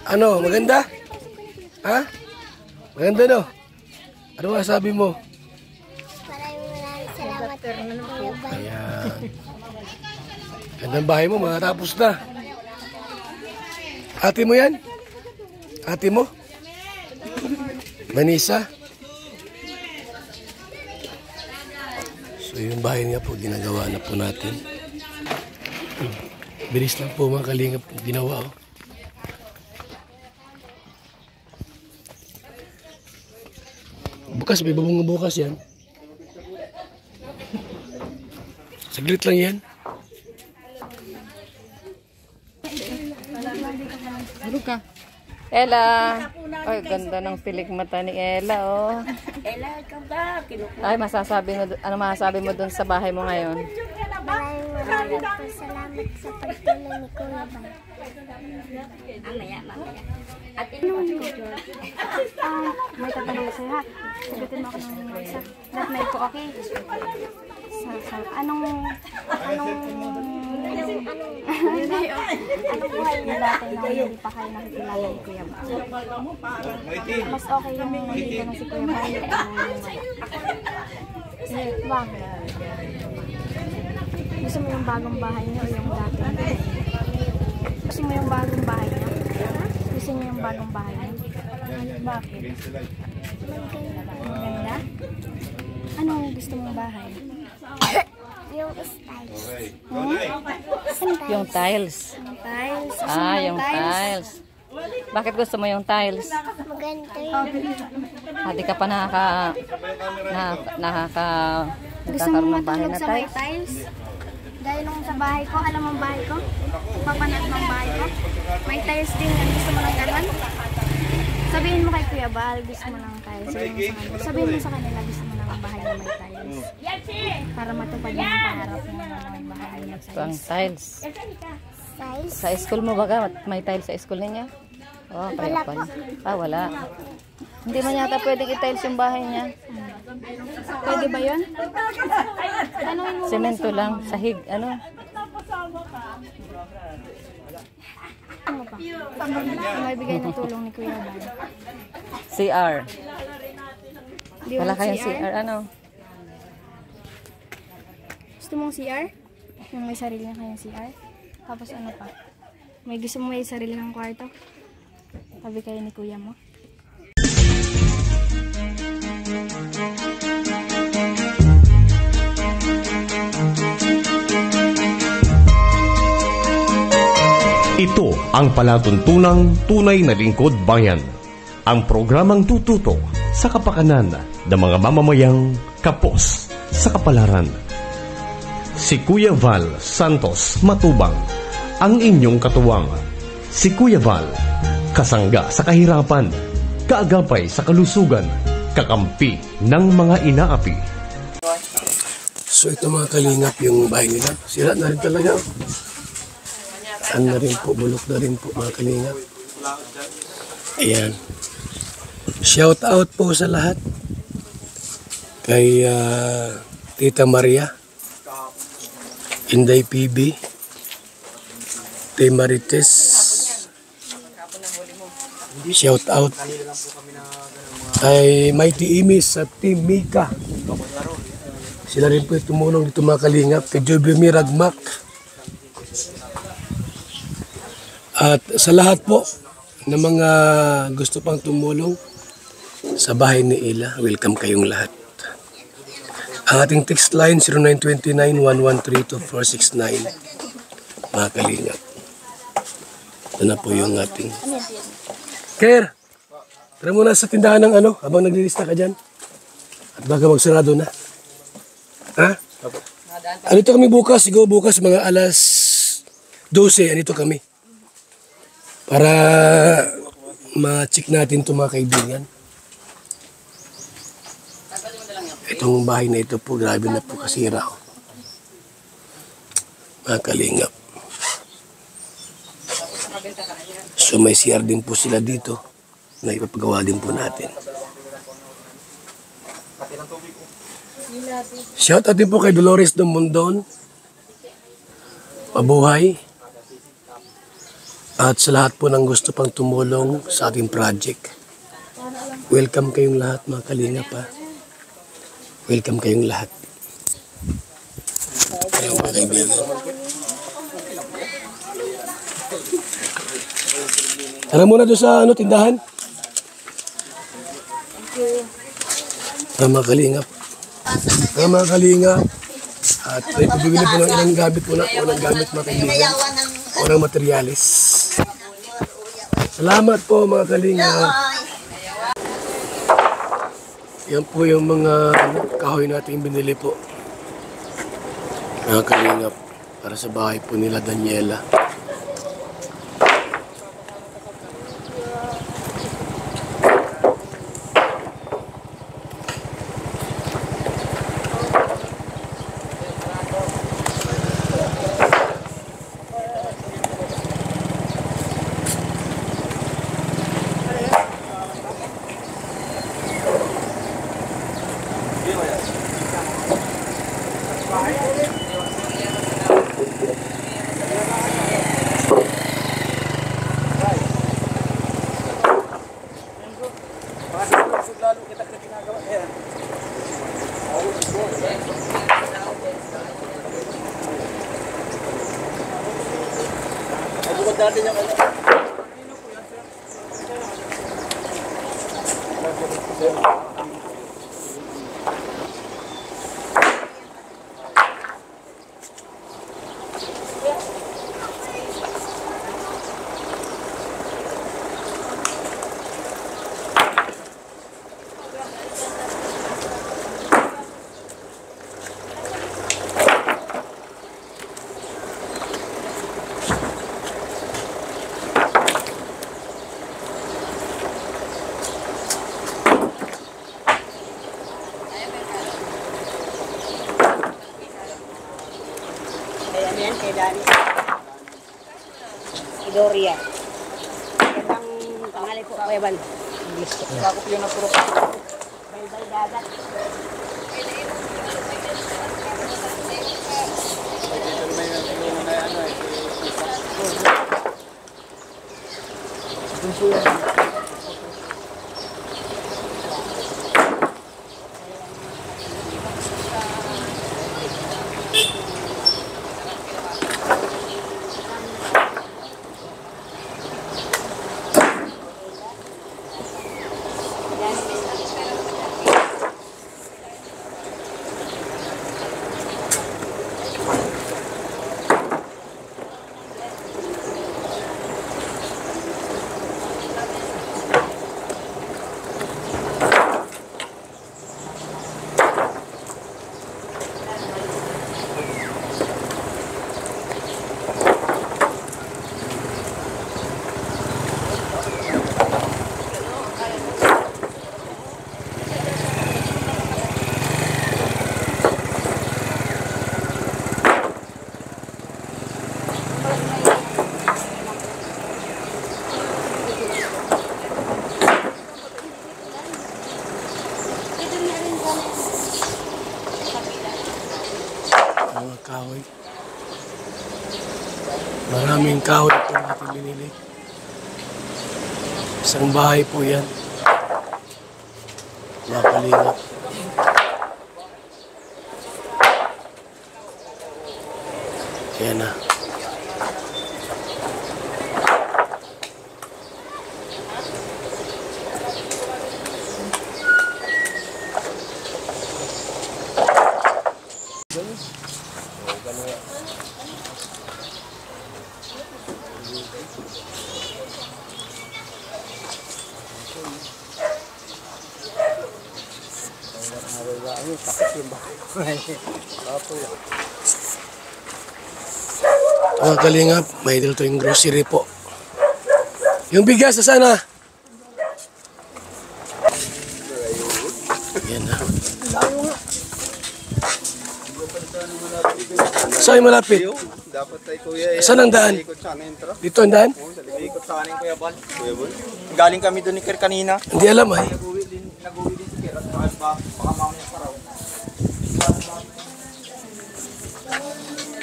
Ano, maganda? Ha? Maganda no? Ano masabi mo? Maraming salamat. Ayan. Gandang bahay mo, matapos na. Ate mo yan? Ate mo? Vanessa? So yung bahay niya po, ginagawa na po natin. Bilis lang po mga kalingap ginawa. Oh. Bukas, may babong bukas yan. Saglit lang yan. Bulog ka. Ella. Ay, ganda ng pilik mata ni Ella, oh. Ella, ikaw ba? Ay, ano masasabi mo dun sa bahay mo ngayon? Maraming salamat sa pagtulong ni Kuya Bal. Mamaya. Ate, May tatanong sa'yo ha. Sagutin mo ako ng isa. Lahat may ko okay. Anong buhay niya dati na hindi pa kayo nakikilala ni Kuya Bal? Mas okay yung nakikita na si Kuya Bal. Bakit? Gusto mo yung bagong bahay niya o yung dati? Gusto mo yung bagong bahay niya? Gusto niyo yung bagong bahay niya? Bakit? Maganda? Anong gusto mong bahay? Yung styles. Yung tiles. Yung tiles? Gusto mo Ah, ng yung tiles. Bakit gusto mo yung tiles? Maganda yun. Hindi ka pa Gusto mo nagkakaroon ng bahay matulog na sa may tiles? tiles? Dahil nung sa bahay ko, alam mo ang bahay ko? Papanood ng bahay ko? May tiles din yan. Gusto mo ng ganon? Sabihin mo kay Kuya Bal, gusto mo ng tiles. Sabihin mo sa kanila, gusto mo ng bahay na may tiles. Para matupad yung pangarap mo na may bahay na may Pang tiles. tiles. Size. Sa school mo baga? May tiles sa school ninyo? Oh, kaya pala. Ah, wala. Hindi man yata pwedeng i-tiles yung bahay niya. Pwede ba yun? Tanungin mo Semento lang, sahig, ano? mo pa. May bigay ng tulong ni Kuya Bal. CR. Di mo Wala ng kayong CR? CR, ano? Gusto mong CR? Yung may sarili na kayong CR? Tapos ano pa? May gusto mo may sarili ng kwarto? Sabi kayo ni Kuya mo? Ito ang palatuntunang tunay na lingkod bayan. Ang programang tututo sa kapakanan ng mga mamamayang kapos sa kapalaran. Si Kuya Val Santos Matubang, ang inyong katuwang. Si Kuya Val, kasangga sa kahirapan, kaagapay sa kalusugan, kakampi ng mga inaapi. So ito mga kalingap yung bahay nila. Sira na rin talaga. Saan na rin po, bulok na rin po mga kalingap. Ayan. Shout out po sa lahat. Kay Tita Maria, Inday PB, Tay Marites. Shout out. Kay Mighty Imis at Team Mika. Sila rin po tumulong dito mga kalingap. Kay Joby Miragmak. At sa lahat po ng mga gusto pang tumulong sa bahay ni Ella, welcome kayong lahat. Ang ating text line 0929-113-2469. Mga kalingap. Ito na po yung ating... Ker! Tara muna sa tindahan ng ano, habang naglilista ka dyan. At baka magsarado na. Ha? Andito kami bukas, siguro bukas mga alas 12, andito kami. Para ma-check natin ito mga kaibigan. Itong bahay na ito po, grabe na po kasira. Mga kalingap. So may CR din po sila dito na ipapagawa din po natin. Shout out din po kay Dolores Dumondon. Mabuhay. At sa lahat po ng gusto pang tumulong sa ating project, welcome kayong lahat mga kalingap ha. Welcome kayong lahat. Kayong mga kaibigan. Tara muna doon sa tindahan. Mga kalingap. Mga kalingap. At bibili po ng ilang gamit po na. Unang gamit mga kaibigan. Unang materialis. Salamat po mga kalingap. Yan po yung mga kahoy natin binili po. Mga kalingap. Para sa bahay po nila Daniela. Ayan, kay Dani. Doria. Ang pangalan ko, Kuya Bal. Sakop yun na puro. Bye-bye, dagat. Mga kahoy. Maraming kahoy po natin binili. Isang bahay po yan. Mga kalingap. Ayan na. Mga kalingap, may dito yung grocery po. Yung bigas na sana. Yan na. Saan yung malapit? Dapat tayo kuya. Saan ang daan? Ikot sana yung truck. Dito ang daan? Oo, sa ikot sana yung Kuya Bal. Kuya Bal. Galing kami doon ni Kir kanina. Hindi alam ay. Nag-uwi din si Kir. At baka mamaya pa raw.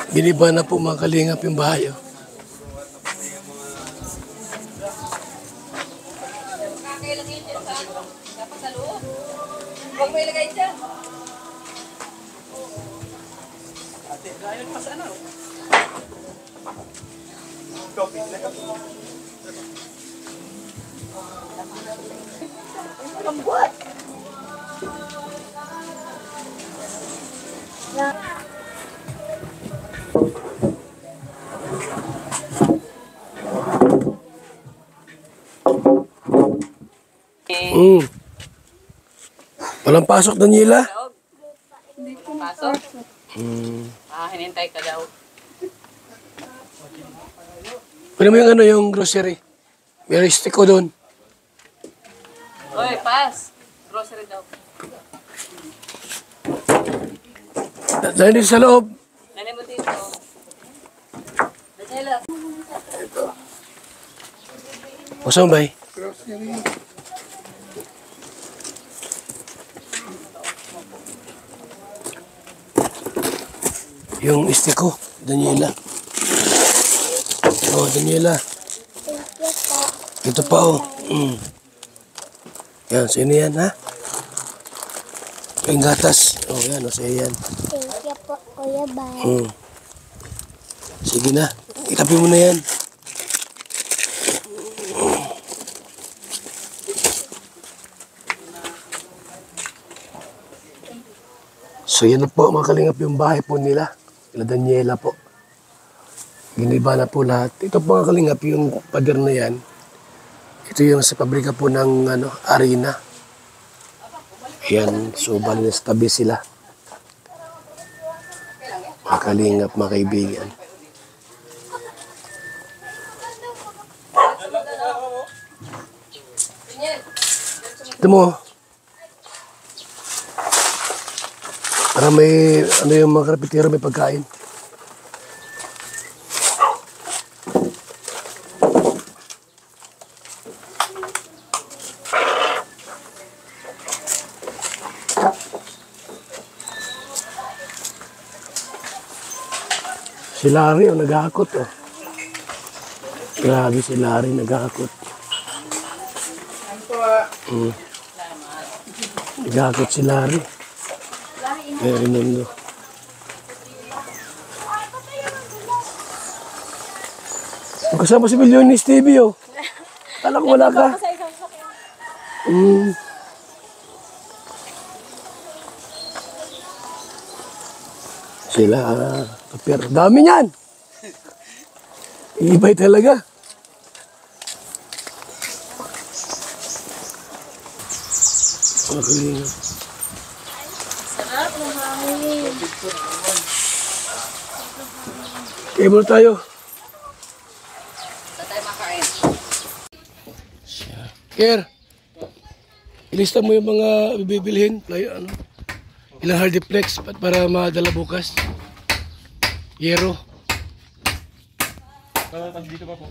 Biniba na po mga kalingap yung bahay. Oh. Dapat sa loob. Huwag mo ilagay dyan. Ate, gayon pa sa ano? Lambot! Walang pasok, Daniela? Pasok. Hinintay ka daw. Pwede mo yung ano, yung grocery. May stick ko doon. Oy, pass. Grocery daw. Dahil dito sa loob. Nani mo dito. Daniela. Pusong bay. Yung stick ko, Daniela. Oh, Daniela. Ito pa, oh. Yan, sino yan, ha? Yung gatas. Oh, yan, o, sa'yo yan. Thank you po, Kuya Bal. Sige na, itabi mo na yan. So yan na po, mga kalingap, yung bahay po nila. Nila Daniela po. Giniba na po lahat. Ito po, mga kalingap, yung pader na yan. Ito yung sa pabrika po ng arena. Yan, so bali na sa tabi sila. Mga kalingap, mga kaibigan. Ito mo. Para may, ano yung mga karapitero, may pagkain. Si Larry, oh, naghahakot, oh. Grabe si Larry, naghahakot. Naghahakot si Larry. Raimundo. Kasama si Milyonis TV, oh. Kala ko wala ka. Sila, pero dami niyan. Iibay talaga. Okay. Sarap ng hangin. Kaya muna tayo. Sa tayo makain. Kier, ilista mo yung mga bibilhin. Ano? Ilang hardiplex para madala bukas. Yero. Dito pa po.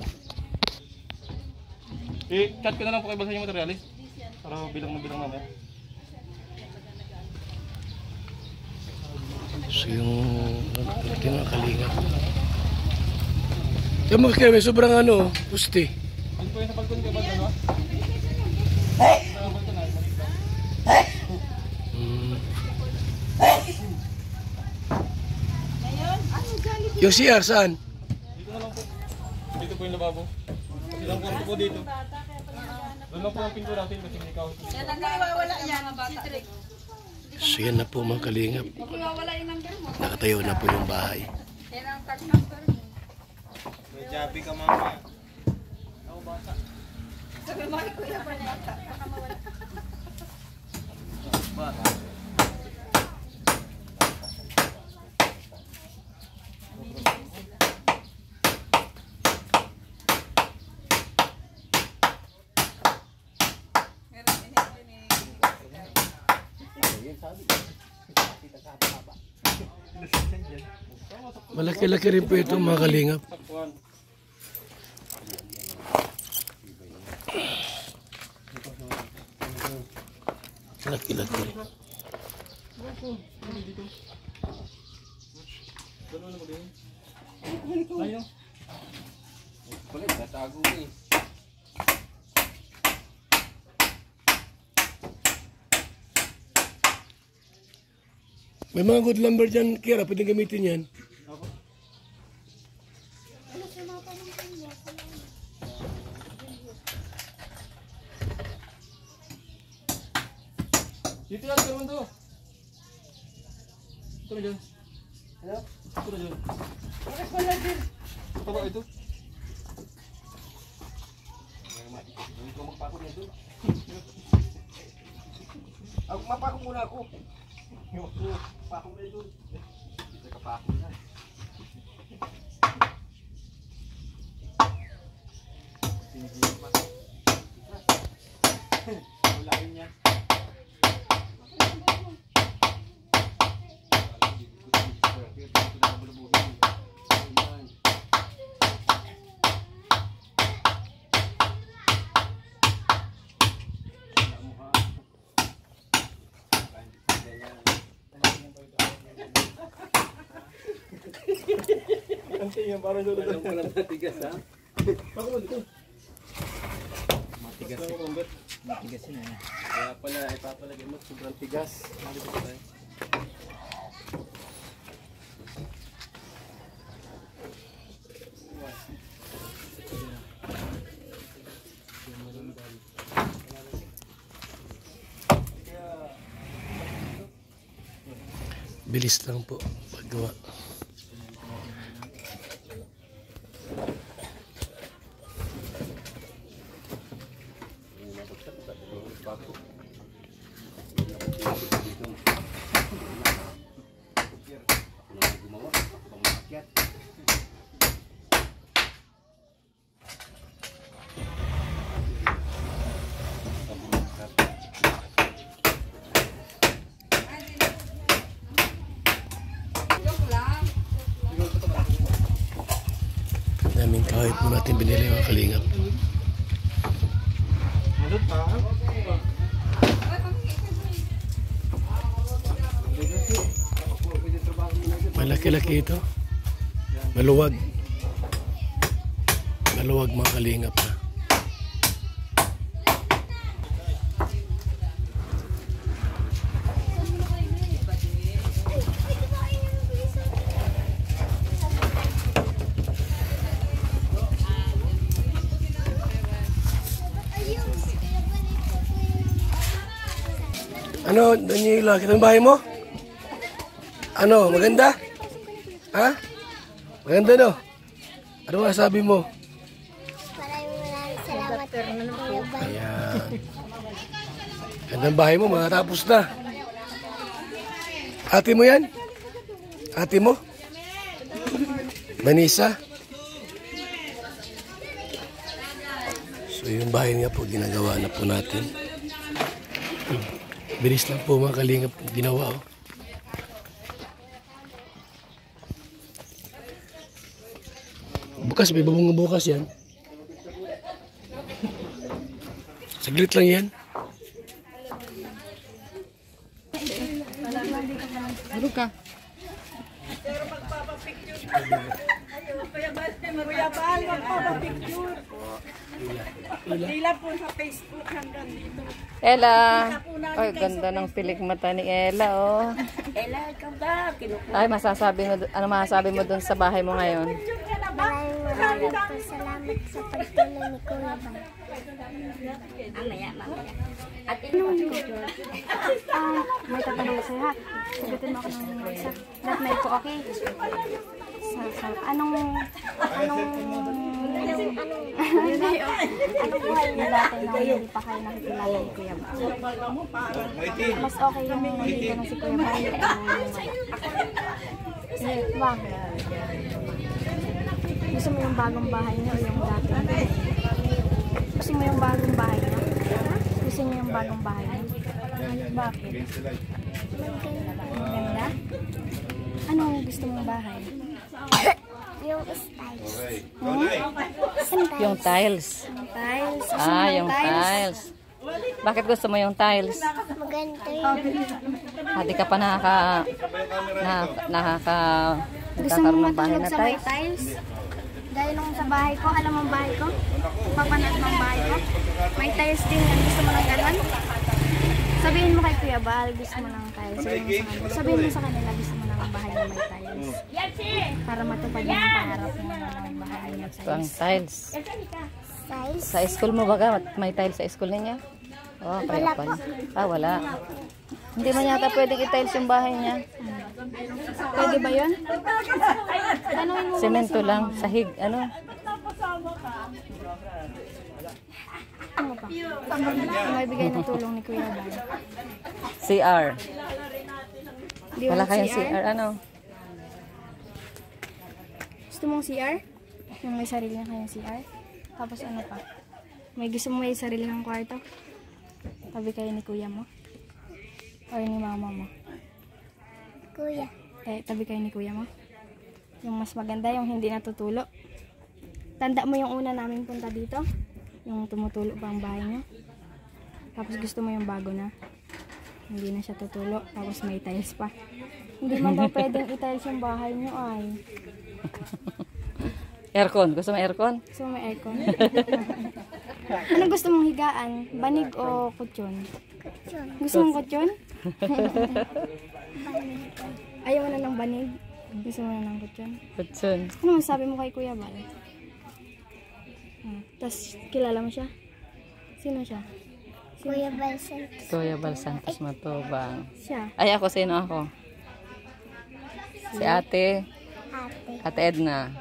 Chat ko na lang po kayo sa inyo materialis. Para bilang na bilang namin. So yung kalingap. Yung mga kaya may sobrang ano, pusti. Ano po yung napagkon ka ba? Ano? Yung CR saan? Dito na lang po. Dito po yung lababo. Ilang kwarto po dito. Doon lang po ang pinto natin kasi ikaw. Yan ang nawawala yan, mga bata. So yan na po mga kalingap. Nakatayo na po yung bahay. Yan ang card number mo. May jabi ka mama. Sabi mo kay Kuya pa niya. Baka mawala. Malaki-laki rin po ito mga kalingap. Laki-laki rin. Ayun. Kulit, natago eh. May mga good lumber dyan, Kira. Pwede gamitin yan. Dito yan, Fernando. Ito na dyan. Ano? Ito na dyan. Bakit pala din? Ito ba ito? Hindi ko magpako niya doon. Mapako muna ako. Pako mo doon. Dito ka pako na. Ulain niya. Ang parang doon. Alam ko lang matigas ha? Bako mo dito. Matigas eh. Matigas yun eh. Kaya pala ipapalagay mo sobrang tigas. Dito ko tayo. Bilis lang po paggawa. Daming kahit po natin binili mga kalingap. Malaki-laki ito. Maluwag. Maluwag mga kalingap na. Ano, Daniela, kita ang bahay mo? Ano, maganda? Ha? Maganda no? Ano masasabi mo? Maraming salamat Kuya Bal. Ayan. Gandang bahay mo, matapos na. Ate mo yan? Ate mo? Vanessa? So yung bahay nga po, ginagawa na po natin. Bilis lang po mga kalingap ginawa. Oh. Bukas, may babong bukas yan. Saglit lang yan. Hulog ka. Kuya Bal, magpapapicture. Dila po sa Facebook hanggang dito. Ella. Ay, ganda ng pilik mata ni Ella, oh. Ella, ikaw ba? Ay, ano masasabi mo dun sa bahay mo ngayon? Maraming po salamat sa pagtulong ni Kuya Bal. Mamaya. At May tatanong sa'yo ha. Sagutin mo ako ng isa. Lahat may po okay. Anong buhay niyo dati na hindi pa kayo nakikilala ni Kuya Bal? Mas okay yung nakikita na si Kuya Bal. Bakit? Gusto mo yung bagong bahay niyo o yung dati? Gusto mo yung bagong bahay niyo? Gusto niyo yung bagong bahay niyo? Bakit? Maganda? Anong gusto mong bahay? Yung styles. Yung tiles. Yung tiles? Ah, yung tiles. Bakit gusto mo yung tiles? Maganda yun. Di ka pa Gusto mo nagkakaroon ng bahay matulog na sa may tiles? tiles? Dahil nung sa bahay ko, alam mo ang bahay ko? Papanood mo ang bahay ko? May tiles din yan. Gusto mo ng ganon? Sabihin mo kay Kuya Bal, gusto mo ng tiles. Sabihin mo sa kanila, gusto mo ng bahay na may tiles. Para matupad mo ang pangarap mo na may bahay na Ito ang tiles. tiles. Sa school mo baga, may tiles sa school ninyo? Oh, kaya pala. Wala. Hindi man yata pwedeng i-tiles yung bahay niya. Pwede ba yun? Tanungin mo. Semento lang, sahig, ano? Ano pa? May bigay na tulong ni Kuya Bal. CR. Di mo Wala CR? kayong CR, ano? Gusto mong CR? Yung may sarili na kayong CR? Tapos ano pa? May gusto mo may sarili ng kwarto? Tabi kayo ni kuya mo? Or ni mama mo? Kuya. Tabi kayo ni kuya mo? Yung mas maganda, yung hindi natutulo. Tanda mo yung una namin punta dito? Yung tumutulo pa ang bahay niyo? Tapos gusto mo yung bago na? Hindi na siya tutulo. Tapos may tiles pa. Hindi man daw pwedeng i-tiles yung bahay niyo ay. Aircon. Gusto mo aircon? Gusto mo may aircon? Ano gusto mong higaan? Banig o kutsyon? Kutsyon. Gusto mong kutsyon? Ayaw mo na ng banig? Gusto mo na ng kutsyon? Kutsun. Ano masabi mo kay Kuya Bal? Tapos kilala mo siya? Sino siya? Kuya Balsan. Kuya Bal Santos Matubang. Siya. Ay, ako. Sino ako? Si ate. Ate. Ate Edna.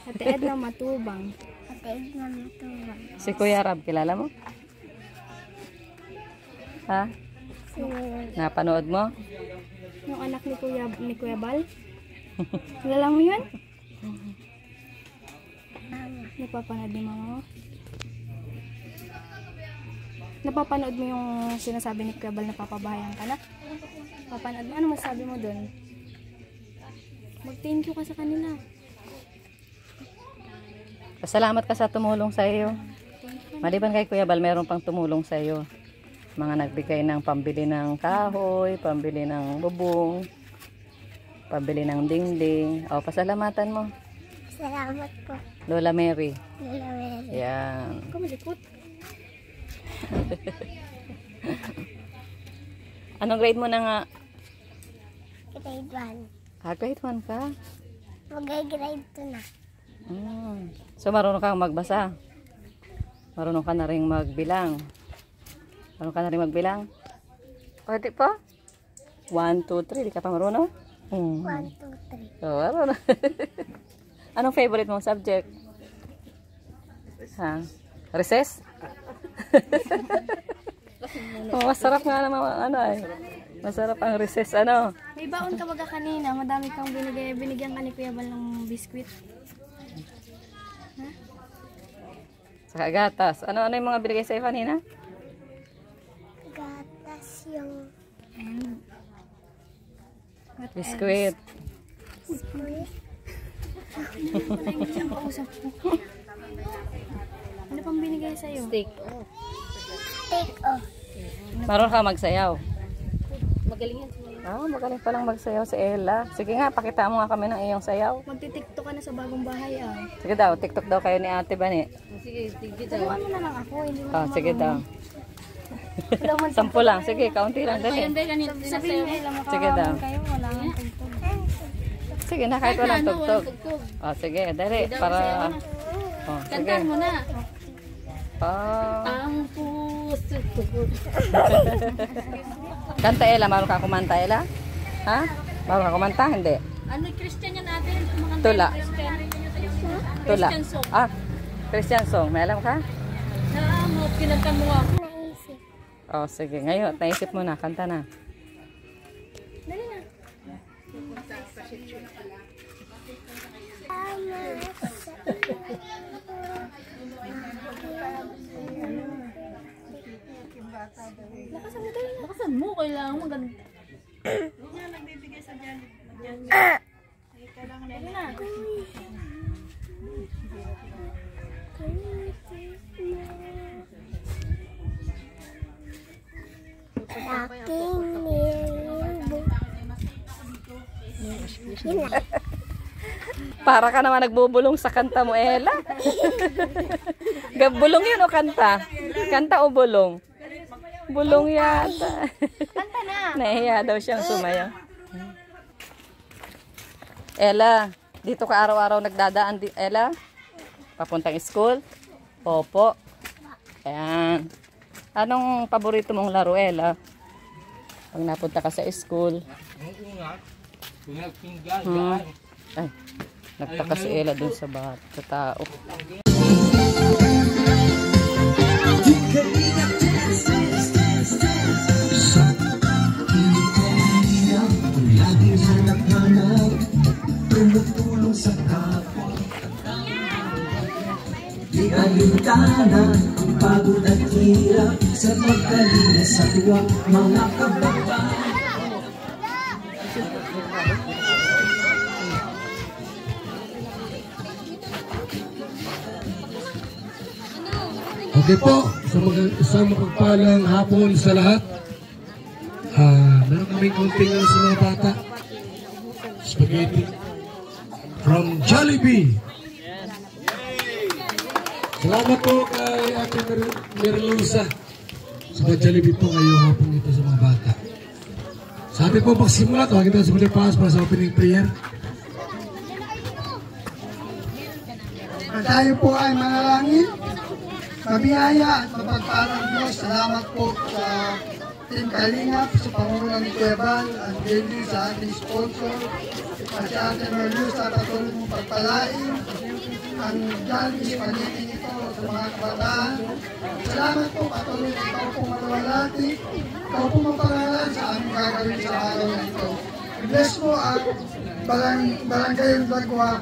Ate Edna Matubang. Ate Edna Matubang. Si Kuya Rab, kilala mo? Ha? Sino yun? Napanood mo? Yung anak ni Kuya Bal? Kilala mo yun? Napapanood ni mama mo? Napapanood mo yung sinasabi ni Kuya Bal na papabahayan ka na? Papanood mo? Ano masabi mo dun? Mag-thank you ka sa kanila. Pasalamat ka sa tumulong sa iyo. Maliban kay Kuya Bal, meron pang tumulong sa iyo. Mga nagbigay ng pambili ng kahoy, pambili ng bubong, pambili ng dingding. O, pasalamatan mo. Salamat po. Lola Mary. Lola Mary. Yan. Kumalikot. Anong grade mo na nga? Grade 1. Grade 1 ka? Mag-grade 2 na. So, marunong kang magbasa? Marunong ka na rin magbilang? Marunong ka na rin magbilang? Pwede pa? 1, 2, 3. Di ka pa marunong? 1, 2, 3. So, marunong. Anong favorite mong subject? Ha? Recess? Oh, masarap nga naman ano eh. Masarap ang recess ano. May baon ka baga kanina. Madami kang binigyan ka ni Kuya Bal ng biskwit. Saka gatas. Ano yung mga binigay sa'yo kanina? Gatas yung Biskuit. biskuit. Wala yung siyang kausap ko. Ano pang binigay sa'yo? Steak. Take off. Marunong ka magsayaw. Magaling yan. Magaling palang magsayaw si Ella. Sige nga, pakita mo nga kami ng iyong sayaw. Magtitiktok ka na sa bagong bahay ah. Sige daw, TikTok daw kayo ni Ate Bani. Sige daw. Ano na lang ako. Hindi mo Sige daw. 10 lang. Sige, kaunti lang. Dali. sabihin mo lang Sige daw. kayo. Wala nang tugtog. Sige na, kahit walang tugtog. Sige, dali. Para... sige. Kantahan mo na. Ang puso. Kanta Ella, marunong ka kumanta Ella? Ha? Marunong ka kumanta? Hindi. Ano Christian yan natin? Kumakanta Tula. ng Christian. Tula. Christian song. Christian song. May alam ka? Kinanta mo ako. Naisip. Sige. Ngayon, naisip mo na. Kanta na. Lakasan mo, kailangan maganda. Aking nilbo. Yun lang. Para ka naman nagbubulong sa kanta mo, Ella. Bulong yun o kanta? Kanta o bulong? Bulong yata. Kanta na. Nahiya daw siyang sumayaw. Ella, dito ka araw-araw nagdadaan, Ella? Papuntang school? Opo. Ayan. Anong paborito mong laro, Ella? Pag napunta ka sa school. Ay, nagtaka si Ella dun sa tao. Tumutulong sa kapwa. Di alintana ang pagod at hirap sa pagkalinga sa tuwa mga kababayan. Okay po, sa mapagpalang hapon sa lahat. Meron kaming konting sa mga bata. Spaghetti. From Jollibee. Salamat po kay Ate Merlusa. Sa Jollibee po kayo hapon ito sa mga bata. Sabi po magsimula, tawagin tayo sa Pilipinas para sa opening prayer. Tayo po ay manalangin. Mabiyaya at mapagpalang Diyos, salamat po sa Team Kalingap, sa Pangunan ni Kuya Bal, at Daily sa ating sponsor, at si Ate Merluz sa patuloy mong pagpalain, ang Jollibee Spaghetti ito sa mga kabataan. Salamat po, patuloy na ikaw pong maluwalhati, ikaw pong mapangalan sa aming gagawin sa araw na ito. Bless mo ang barangay Lagwa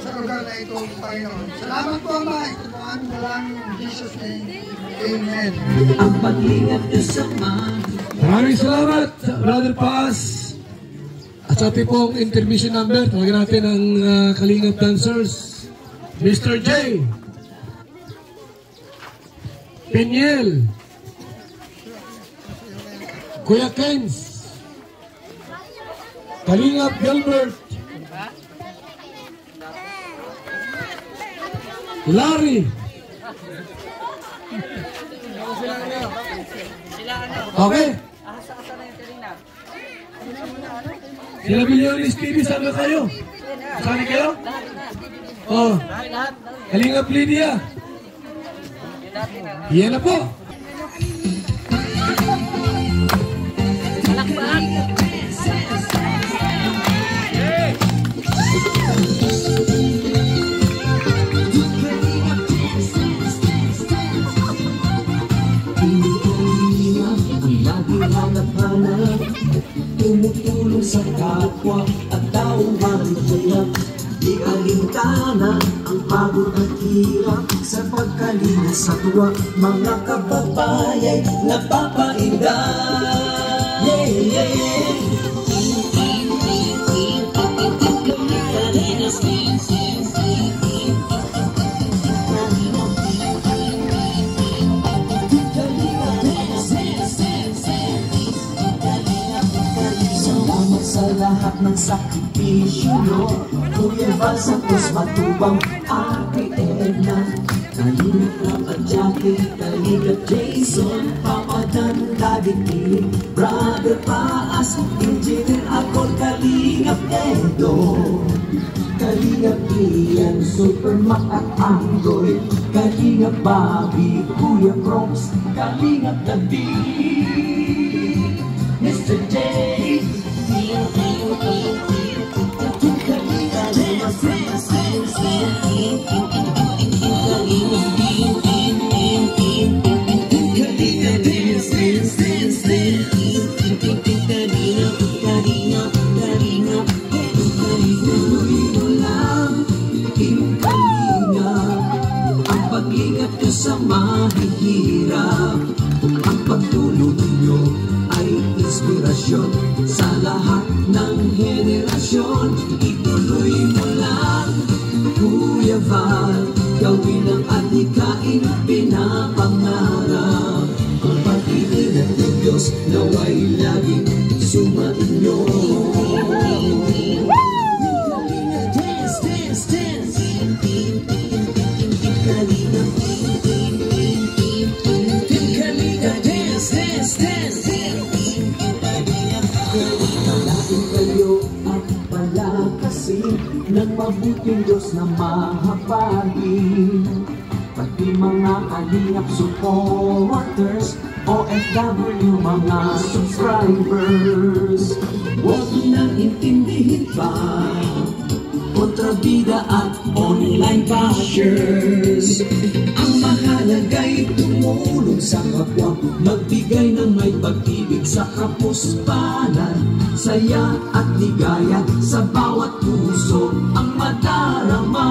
sa lugar na ito, Panginoon. Salamat po, Ama. Ito po ang dalangin in Jesus' name. Amen. Ang pag-ingat niyo sa mga. Maraming salamat, Brother Paz. At sa ating pong intermission number, tawagin natin ang Kalingap Dancers. Mr. J. Piniel. Kuya Kens. Kalingap Gilbert. Larry. Okay. Sila Bilyonis TV, saan ba kayo? Saan kayo? Oh. Kalingap Lydia. Yan na po. Tumutulong sa kapwa at tauhan hirap. Di alintana ang pagod at hirap sa pagkalinga sa tuwa mga kababayan napapainda. Yeah, yeah, yeah. Sa lahat ng sakripisyo nyo, Kuya Bal Santos Matubang, Ate Edna, Kalingap Ram at Jackie, Kalingap Jason, Papa Dan, Daddy P, Brother Paas, Engineer Akol, Kalingap Edo, Kalingap Ian, Super Mac at Android, Kalingap Bobby, Kuya Bronx, Kalingap David, Mr. J. Ang pag-ingat ko sa mahihirap, ang pagtulong nyo ay inspirasyon sa lahat ng henerasyon. Ituloy mo lang, Kuya Val, gawin ang adhikain pinapangarap. Ang pag-iingat ng Diyos naway laging sumainyo. Dance, dance, dance. Kalinga, dance, dance. ng mabuting Diyos na mahabagin. Pati mga kalingap supporters, OFW mga subscribers, huwag nang intindihin pa kontrabida at online bashers. Ang mahalaga'y tumulong sa kapwa, magbigay ng may pag-ibig sa kapuspalan, saya at ligaya sa bawat puso ang madarama.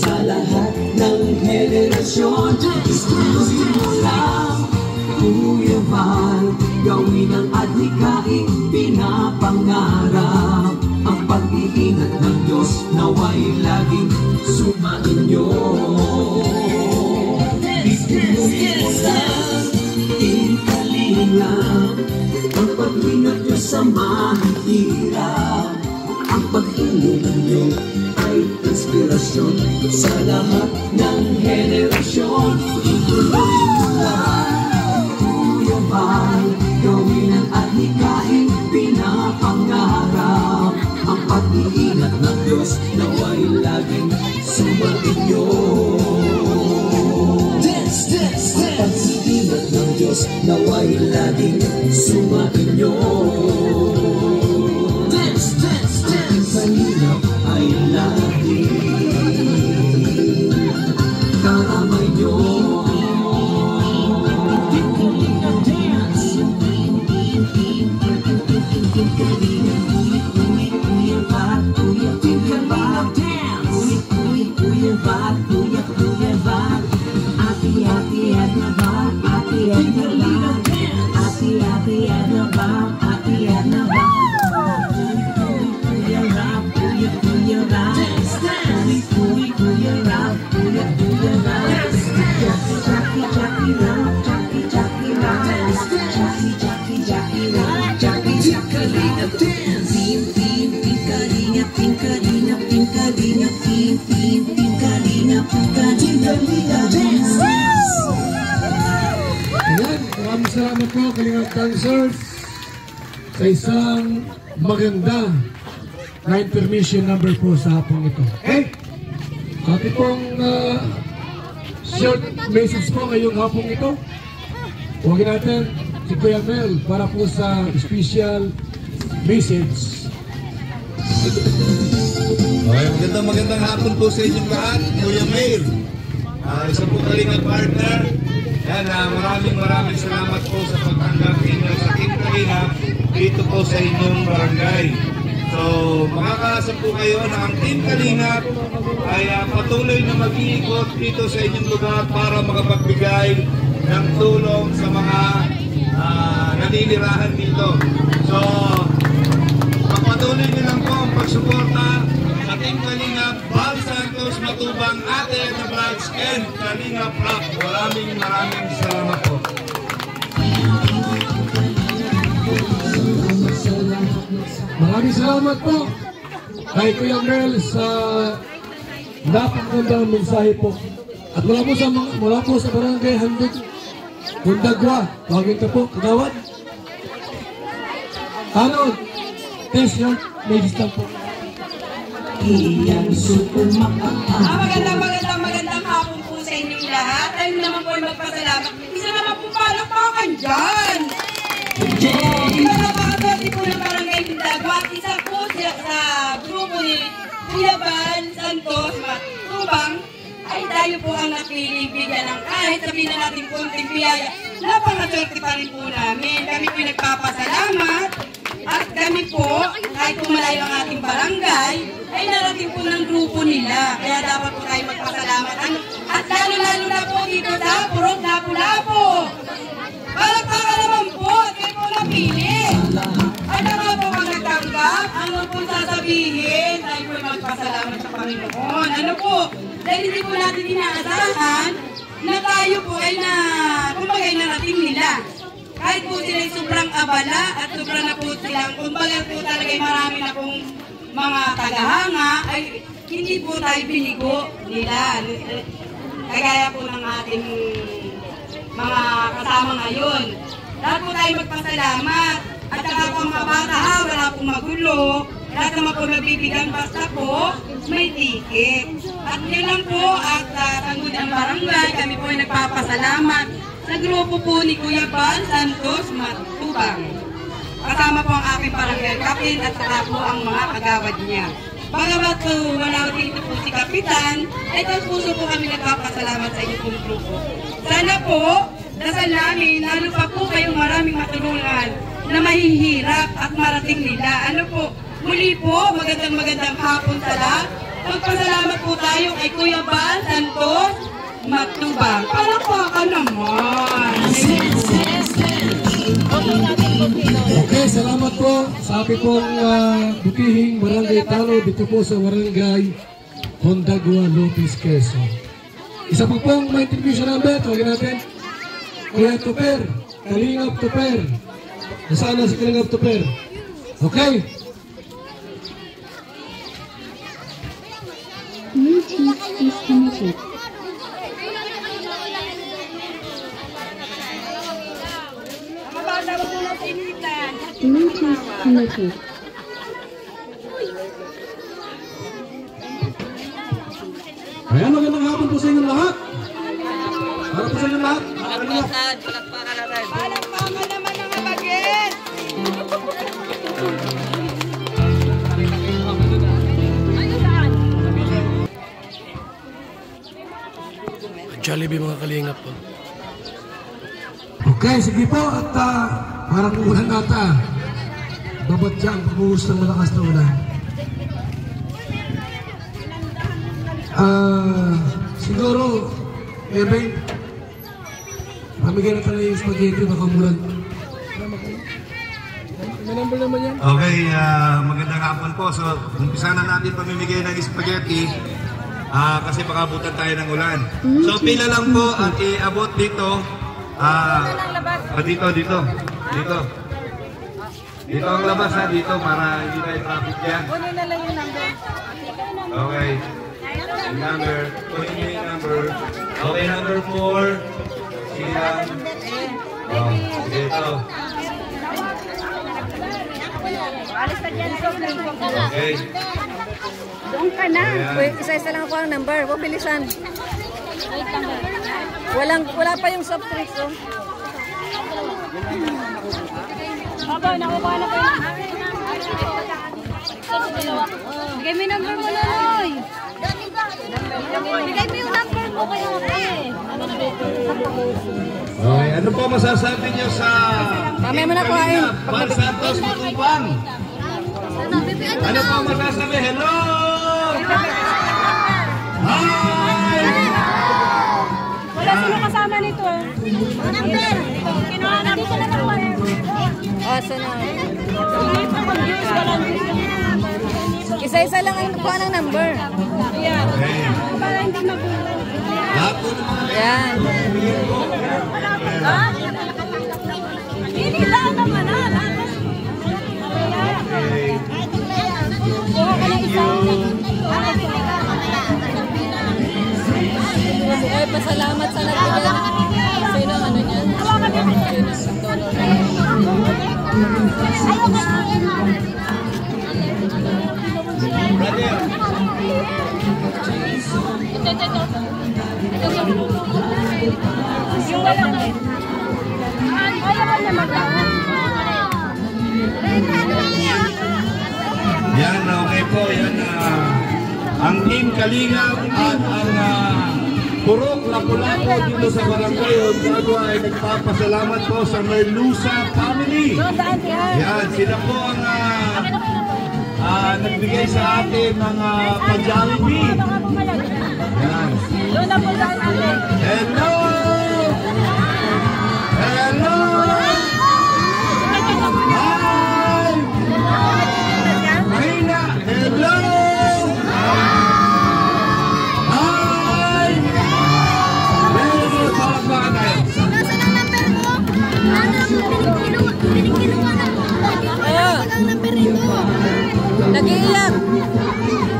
Sa lahat ng henerasyon, iskusin mo lang, Kuya Val, gawin ang adhikaing pinapangarap. Ang pag-iingat ng Diyos nawa'y laging sumainyo. Iskusin mo lang, Kalingap, ang pag-ingat nyo sa mahihirap. Ang pag-tulong ninyo ay inspirasyon sa lahat ng henerasyon. Ituloy mo lang, Kuya Val, gawin ang adhikaing pinapangarap. Ang pag-iingat ng Diyos nawa'y laging sumainyo. Ang pag-iingat ng Diyos nawa'y laging sumainyo. Kalingap ay laging karamay nyo. Kalingap dance. Kuya Val, Kalingap dance. Kuya Val, Kuya Val. Ati Edna Val, Ati Edna Val. Ati Edna Val, Ati Edna Val. Maraming salamat po, Kalingap Dancers, sa isang maganda na intermission number po sa hapong ito. Okay? Ati pong short message po ngayong hapong ito. Huwagin natin si Kuya Mel para po sa special message. Okay, magandang hapon po sa inyong lahat, Kuya Mel. Isa po Kalingap partner. Yan, maraming salamat po sa pagtanggap ninyo sa Team Kalingap dito po sa inyong barangay. So, makakaasa po kayo na ang Team Kalingap ay patuloy na mag-iikot dito sa inyong lugar para makapagbigay ng tulong sa mga naninirahan dito. So, pagpatuloy niyo lang po ang pagsuporta sa Team Kalingap, Val Santos, Matubang, Ate Edna Vlogs, and Kalingap Rock. Maraming salamat po. Maraming salamat po kay Kuya Mel sa napakagandang mensahe po. At mula po sa barangay Handog, Gundagwa, wagin ka po, kagawad. Ano? Test yung ladies lang po. Magandang hapon po sa inyong lahat. Tayo naman po ay magpasalamat. Isa naman po palakpakan dyan. Pinapakaswerte po ng barangay Gundagwa. Isa po sa grupo ni Kuya Val Santos Matubang ay tayo po ang napiling bigyan ng kahit sabihin na natin konting biyaya. Napakaswerte pa rin po namin. Kami po nagpapasalamat. At kami po, kahit malayo ang ating barangay, ay narating po ng grupo nila. Kaya dapat po tayo magpasalamat. At lalo-lalo na po dito sa Purok Lapu-Lapu. Palakpakan naman po at kayo po napili. At nga po ang nagtanggap, ano po sasabihin, tayo po magpasalamat sa Panginoon. Ano po, dahil hindi po natin inaasahan na tayo po ay kumbaga narating nila. kahit po sila sobrang abala at sobrang na po silang, kumbaga po talaga marami na pong mga tagahanga, ay hindi po tayo binigo nila. Kagaya po ng ating mga kasama ngayon. Lahat po tayo magpasalamat. At saka po mga bata ha, wala pong magulo. Lahat naman po nabibigyan basta po may ticket. At yun lang po at tanggod ang barangay, kami po ay nagpapasalamat sa grupo po ni Kuya Bal Santos Matubang. Kasama po ang aking barangay kapit at saka po ang mga kagawad niya. Bagamat po wala dito po si Kapitan, ay puso po kami nagpapasalamat sa inyo pong grupo. Sana po, dasal namin, lalo pa po kayong maraming matulungan na mahihirap at marating nila. Ano po, muli po, magandang hapon sa lahat. Magpasalamat po tayo kay Kuya Bal Santos Matubang. Palakpakan naman! Okay, salamat po sa aking pong butihing Barangay Talo dito po sa Barangay Hondagua, Lopez, Quezon. Isa po pong may interview sa number, tawagin natin. Kuya Tuper, Kalingap Tuper. Nasaan na si Kalingap Tuper? Okay. Bluetooth disconnected. Bluetooth connected. Ayan, magandang hapon po sa inyong lahat. Para po sa inyong lahat. Palakpakan naman ang abagin! Jollibee mga kalingap po. Okay, sige po at parang ulan nata. Babatya ang pagbuhos ng malakas na ulan. Siguro, Eben, pamigay na tayo yung spaghetti, baka mulan. May number naman yan. Okay, magandang hapon po. So, umpisa na natin pamimigay ng spaghetti. Kasi pakabutan tayo ng ulan. So, pila lang po at iabot dito. Dito. Dito ang labas ha, dito para hindi tayo traffic dyan. Kunin na lang yung number. Okay. Yung number. Kunin nyo yung number. Okay, number 4. Silang. Dito. Alis na dyan. Okay. Doon ka na. Isa-isa lang ako ang number. Huwag bilisan. Wala pa yung soft drinks. Oh. Baba, nakukuha na kayo. Bigay mo yung number mo, Loloy. Bigay mo yung number mo kayo. Okay, ano po masasabi niyo sa Kami mo na kuhain. Bal Santos Matubang? Ano po masasabi? Hello! Hi! Wala sino kasama nito. Number. Kinuha na dito na number. Sana. Isa-isa lang ang kuha ng number. Para hindi magulo. Yan. Hindi lang naman ha. Kuha ka na isa. Ay, pasalamat sa nagbigay. Sino ano niyan? Sino ang dollar? Yan, okay po. Yan, ang Team Kalingap at ang Purok Lapu-Lapu dito sa Barangay Hondagua ay nagpapasalamat po sa Merluza family. Yan, sila po ang nagbigay sa atin ng pag-Jollibee. Yan. Hello! Hello! Hi! Marina! Hello! Hi! Very good. Palakpakan tayo. Nasaan ang number mo? Nag-iiyak.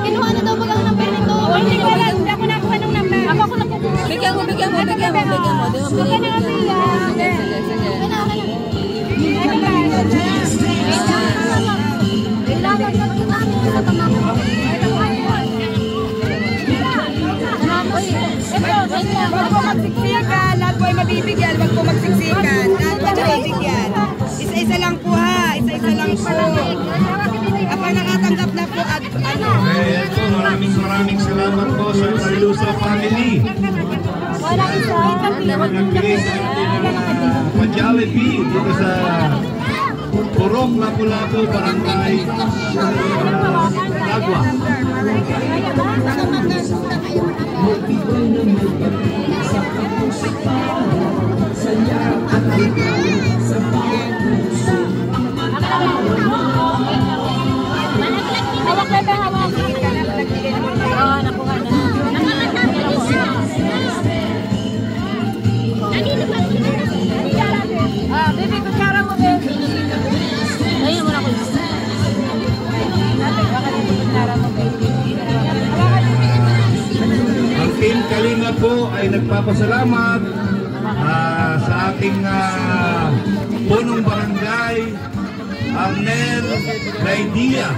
Kinuha na daw bagang number nito. Hindi ko alam. Hindi ako nakuha ng number. Ako nakukuha. Bigyan mo. Di mo binibigyan. Sige. Wag po magsiksikan, lahat po ay mabibigyan. Wag po magsiksikan, lahat po mabibigyan. Isa-isa lang po ha, isa-isa lang po. Ako nakatanggap na po at ano. Ayan po, maraming salamat po sa Carlusa family. Walang isa. Nagbigay sa atin ng pa-Jollibee dito sa Purok, Lapu-Lapu, Barangay Dagwa. Hawak na ba? Hawak. Oo, nakuha na. Baby, kutsara mo, baby. Ayun mo na ko. Kutsara mo, baby. Ang Team Kalinga po ay nagpapasalamat sa ating punong barangay, Arnel Raidia,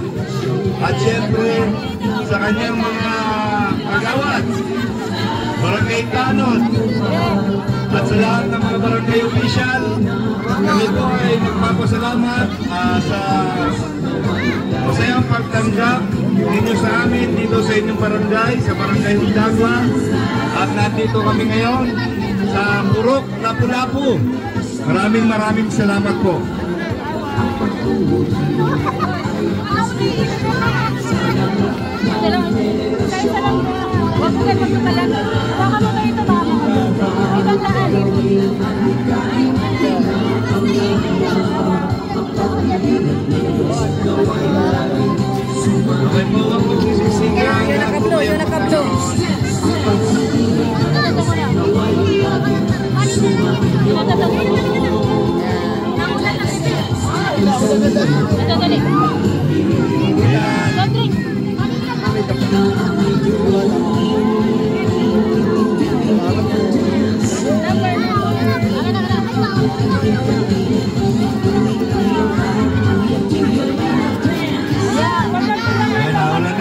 at syempre sa kanyang mga kagawad, Barangay Tanod, at sa lahat ng mga barangay official. Kami po ay nagpapasalamat sa masayang pagtanggap ninyo sa amin dito sa inyong barangay, sa Barangay Dagwa. At nandito kami ngayon sa Purok, Lapu-Lapu. Maraming salamat po. Huwag mo kayo magpapalala. Baka mo kayo ito, baka mo kayo. Ibang daan. Okay po, huwag magsisigaw. Yung nakablo.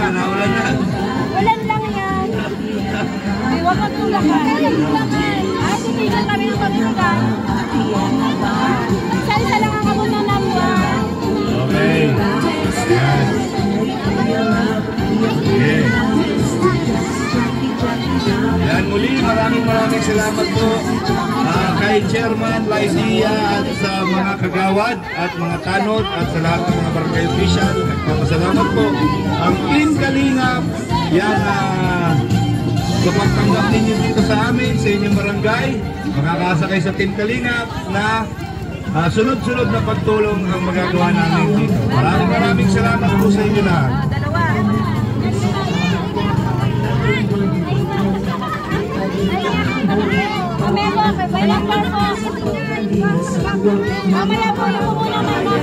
Naulan na. Ulan lang yan. Huwag kang tulakan. Ay, titigan kami ng pagtulakan. Isa-isa lang ang abot ng number. Okay. Yan. Okay. Yan muli, maraming salamat po kay Chairman Lysia at sa mga kagawad at mga tanod at sa lahat ng mga barangay official. Nagpapasalamat po ang Team Kalingap. Yan sa pagtanggap ninyo dito sa amin, sa inyong barangay. Makakasakay sa Team Kalingap na sunod-sunod na pagtulong ang magagawa namin dito. Maraming salamat po sa inyo lahat. Mamaya po yung muna ng number.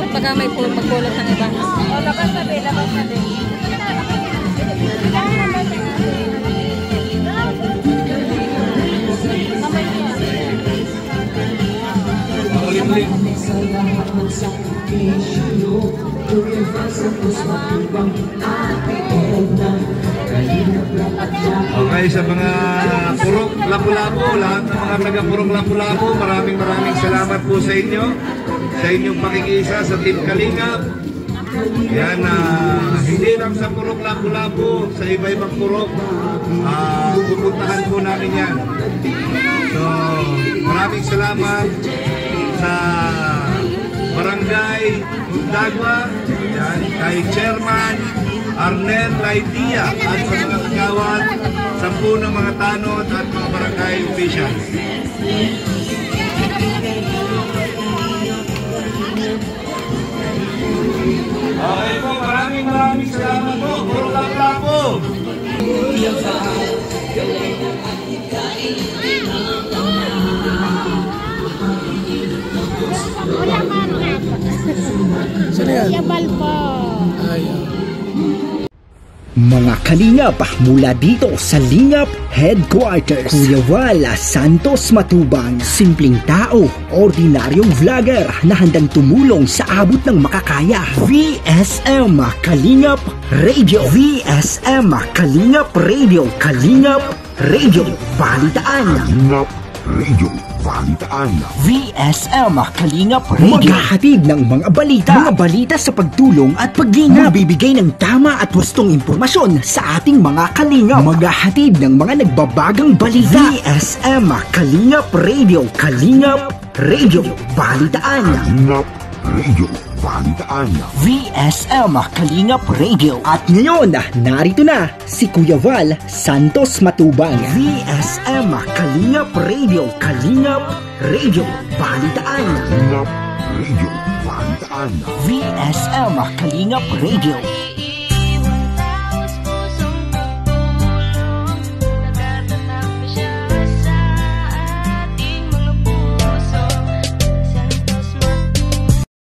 Pagka may magpulot ng iba. Labas na din. Okay, sa mga Purok Lapu-Lapu, lahat ng mga taga-Purok Lapu-Lapu, maraming salamat po sa inyo, sa inyong pakikiisa sa Team Kalingap. Yan, hindi lang sa Purok Lapu-Lapu, sa iba-ibang purok, pupuntahan po namin yan. So, maraming salamat sa Barangay Dagwa, yan, kay Chairman Arnel Raidia at sa mga kagawad, 10 ng mga tanod at mga barangay officials. Okay po, maraming salamat po. Puro Lapu-Lapu. Sino yan? Kuya Bal po. Ayaw. Mga kalingap mula dito sa Lingap Headquarters, Kuya Val Santos Matubang, simpleng tao, ordinaryong vlogger na handang tumulong sa abot ng makakaya. VSM Kalingap Radio, VSM Kalingap Radio, Kalingap Radio Balitaan, Kalingap Radio Balitaan, VSM Kalingap Radio, maghahatid ng mga balita sa pagtulong at paglingap, bibigay ng tama at wastong impormasyon sa ating mga kalingap, maghahatid ng mga nagbabagang balita. VSM Kalingap Radio, Kalingap Radio Balitaan, Kalingap Radio Balitaan, VSM Kalingap Radio. At ngayon, narito na si Kuya Val Santos Matubang. VSM Kalingap Radio, Kalingap Radio Balitaan, Kalingap Radio Balitaan, VSM Kalingap Radio.